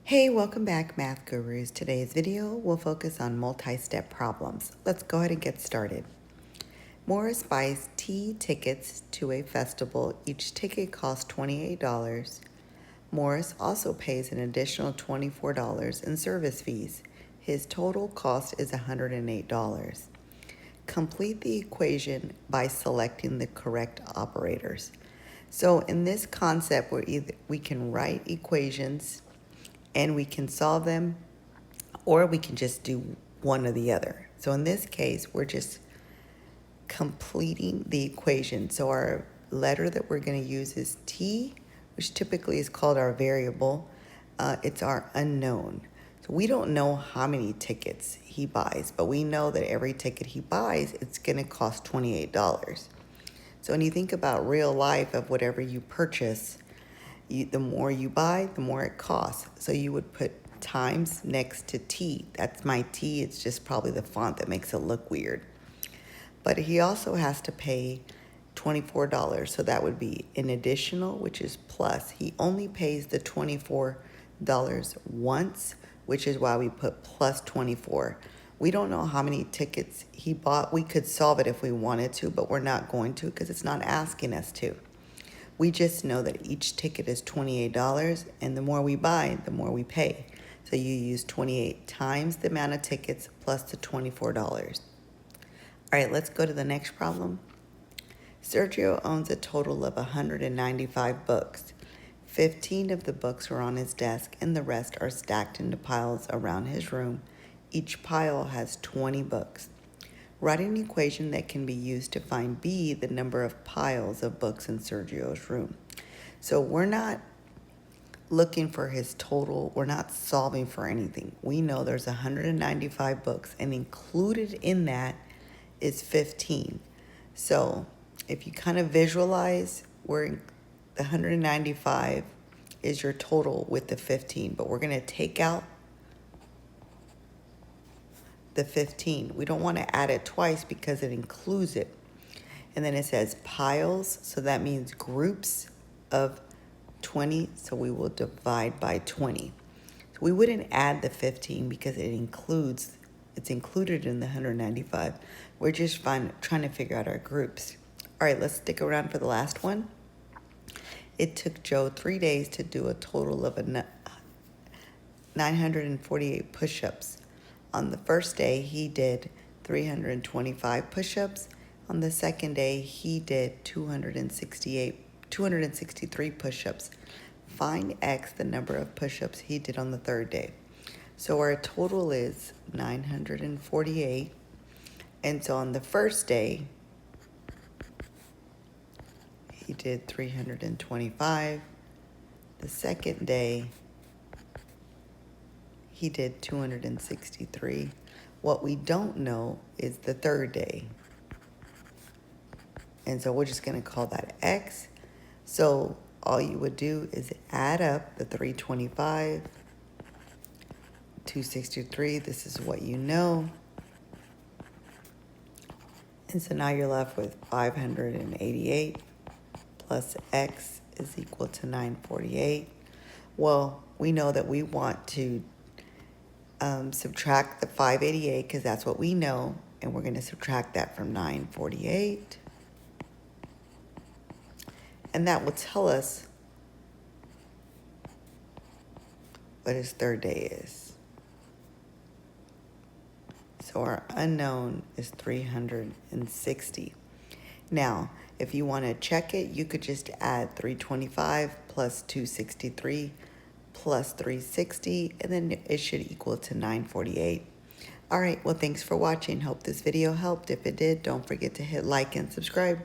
Hey, welcome back, Math Gurus. Today's video will focus on multi-step problems. Let's go ahead and get started. Morris buys T tickets to a festival. Each ticket costs $28. Morris also pays an additional $24 in service fees. His total cost is $108. Complete the equation by selecting the correct operators. So in this concept, we can write equations and we can solve them, or we can just do one or the other. So in this case, we're just completing the equation. So our letter that we're going to use is T, which typically is called our variable. It's our unknown. So we don't know how many tickets he buys, but we know that every ticket he buys, it's going to cost $28. So when you think about real life of whatever you purchase, the more you buy, the more it costs. So you would put times next to T. That's my T. It's just probably the font that makes it look weird. But he also has to pay $24. So that would be an additional, which is plus. He only pays the $24 once, which is why we put plus 24. We don't know how many tickets he bought. We could solve it if we wanted to, but we're not going to because it's not asking us to. We just know that each ticket is $28, and the more we buy, the more we pay. So you use 28 times the amount of tickets plus the $24. All right, let's go to the next problem. Sergio owns a total of 195 books. 15 of the books are on his desk, and the rest are stacked into piles around his room. Each pile has 20 books. Write an equation that can be used to find B, the number of piles of books in Sergio's room. So we're not looking for his total. We're not solving for anything. We know there's 195 books, and included in that is 15. So if you kind of visualize where the 195 is your total with the 15, but we're going to take out the 15. We don't want to add it twice because it includes it. And then it says piles, so that means groups of 20, so we will divide by 20. So we wouldn't add the 15 because it's included in the 195. We're just trying to figure out our groups. All right, let's stick around for the last one. It took Joe 3 days to do a total of 948 push-ups. On the first day, he did 325 push-ups. On the second day, he did 263 push-ups. Find X, the number of push-ups he did on the third day. So our total is 948. And so on the first day, he did 325. The second day, he did 263. What we don't know is the third day. And so we're just going to call that X. So all you would do is add up the 325, 263. This is what you know. And so now you're left with 588 plus X is equal to 948. Well, we know that we want to subtract the 588 because that's what we know, and we're going to subtract that from 948, and that will tell us what his third day is. So our unknown is 360. Now, if you want to check it, you could just add 325 plus 263 plus 360, and then it should equal to 948. All right, well, thanks for watching. Hope this video helped. If it did, don't forget to hit like and subscribe.